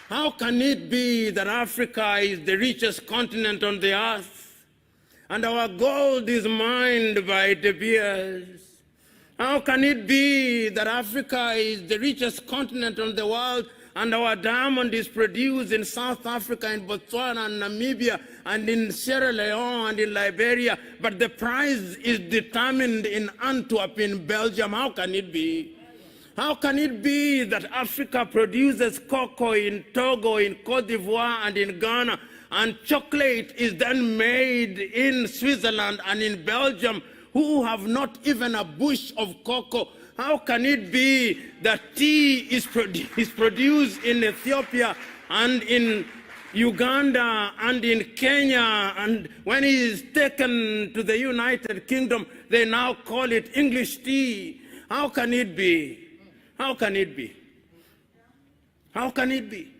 How can it be that Africa is the richest continent on the earth and our gold is mined by De Beers? How can it be that Africa is the richest continent on the world and our diamond is produced in South Africa, in Botswana, and Namibia, and in Sierra Leone, and in Liberia, but the price is determined in Antwerp, in Belgium? How can it be? How can it be that Africa produces cocoa in Togo, in Cote d'Ivoire, and in Ghana, and chocolate is then made in Switzerland and in Belgium, who have not even a bush of cocoa? How can it be that tea is produced in Ethiopia and in Uganda and in Kenya, and when it is taken to the United Kingdom, they now call it English tea? How can it be? How can it be? How can it be?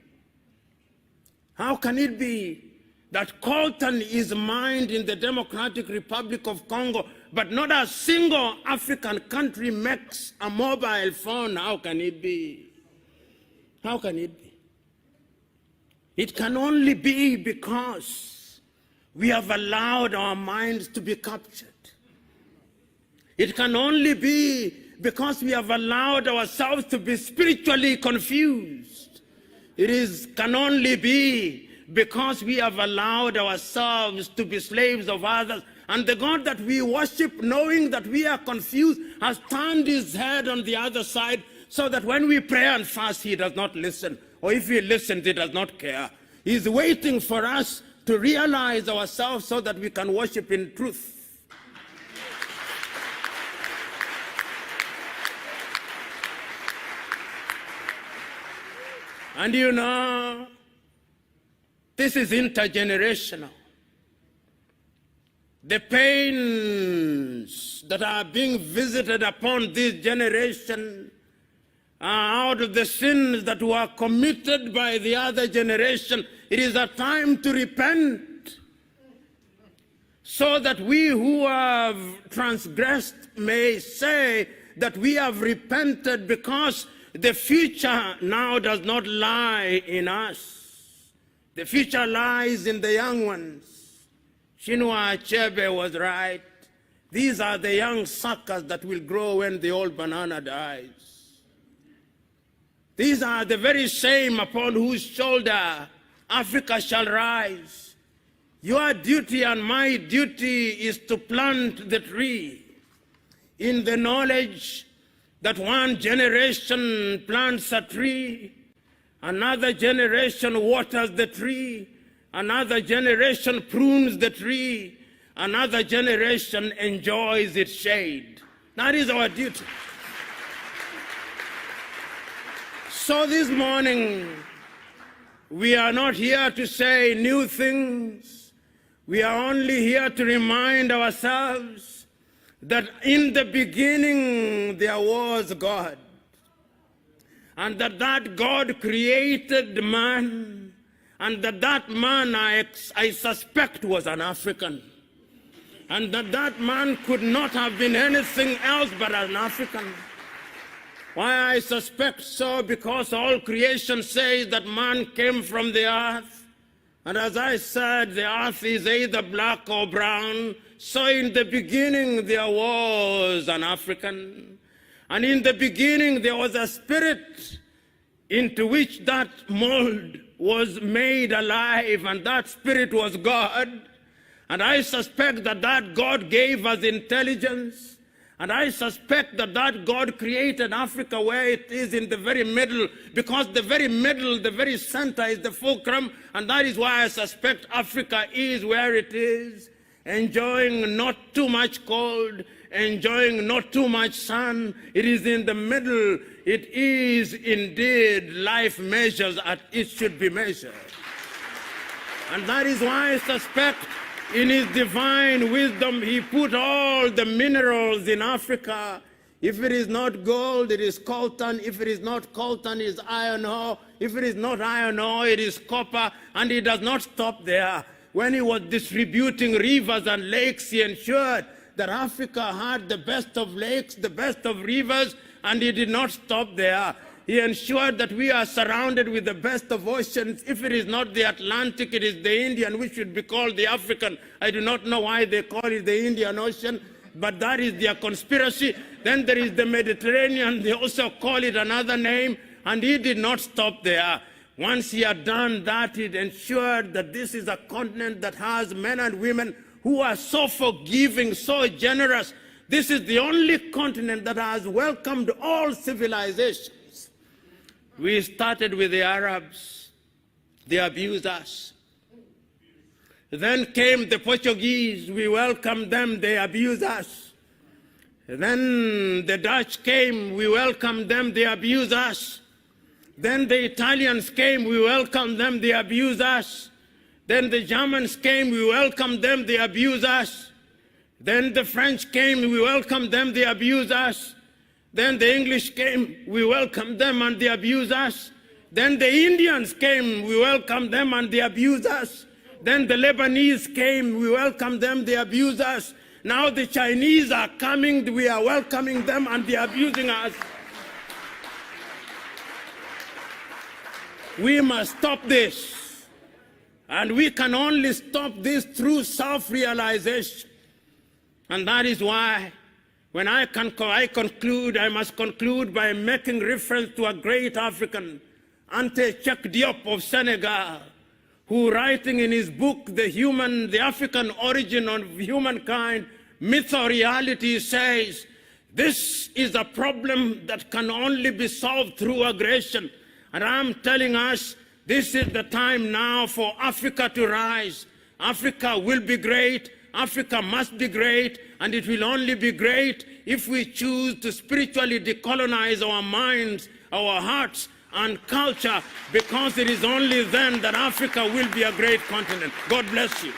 How can it be that coltan is mined in the Democratic Republic of Congo, but not a single African country makes a mobile phone? How can it be? How can it be? It can only be because we have allowed our minds to be captured. It can only be because we have allowed ourselves to be spiritually confused. Can only be because we have allowed ourselves to be slaves of others. And the God that we worship, knowing that we are confused, has turned his head on the other side, so that when we pray and fast, he does not listen. Or if he listens, he does not care. He's waiting for us to realize ourselves so that we can worship in truth. And you know, this is intergenerational. The pains that are being visited upon this generation are out of the sins that were committed by the other generation. It is a time to repent, so that we who have transgressed may say that we have repented, because the future now does not lie in us. The future lies in the young ones. Chinua Achebe was right. These are the young suckers that will grow when the old banana dies. These are the very same upon whose shoulder Africa shall rise. Your duty and my duty is to plant the tree in the knowledge that one generation plants a tree, another generation waters the tree, another generation prunes the tree, another generation enjoys its shade. That is our duty. So this morning, we are not here to say new things. We are only here to remind ourselves that in the beginning there was God, and that God created man, and that man, I suspect, was an African, and that man could not have been anything else but an African. Why I suspect so? Because all creation says that man came from the earth, and as I said, the earth is either black or brown. So in the beginning there was an African, and in the beginning there was a spirit into which that mold was made alive, and that spirit was God. And I suspect that God gave us intelligence, and I suspect that God created Africa where it is in the very middle, because the very middle, the very center is the fulcrum, and that is why I suspect Africa is where it is, enjoying not too much cold, enjoying not too much sun. It is in the middle. It is indeed life measures as it should be measured. And that is why I suspect in his divine wisdom he put all the minerals in Africa. If it is not gold, it is coltan. If it is not coltan, it is iron ore. If it is not iron ore, it is copper. And he does not stop there. When he was distributing rivers and lakes, he ensured that Africa had the best of lakes, the best of rivers, and he did not stop there. He ensured that we are surrounded with the best of oceans. If it is not the Atlantic, it is the Indian, which should be called the African. I do not know why they call it the Indian Ocean, but that is their conspiracy. Then there is the Mediterranean. They also call it another name, and he did not stop there. Once he had done that, it ensured that this is a continent that has men and women who are so forgiving, so generous. This is the only continent that has welcomed all civilizations. We started with the Arabs. They abused us. Then came the Portuguese. We welcomed them. They abused us. Then the Dutch came. We welcomed them. They abused us. Then the Italians came. We welcomed them. They abused us. Then the Germans came. We welcomed them. They abused us. Then the French came. We welcomed them. They abused us. Then the English came, we welcomed them and they abused us. Then the Indians came, we welcomed them and they abused us. Then the Lebanese came, we welcomed them, they abused us. Now the Chinese are coming, we are welcoming them and they are abusing us. We must stop this. And we can only stop this through self-realization. And that is why when I conclude, I must conclude by making reference to a great African, Ante Cheikh Diop of Senegal, who, writing in his book, The African Origin of Humankind, Myth or Reality, says, this is a problem that can only be solved through aggression. And I'm telling us, this is the time now for Africa to rise. Africa will be great. Africa must be great, and it will only be great if we choose to spiritually decolonize our minds, our hearts, and culture, because it is only then that Africa will be a great continent. God bless you.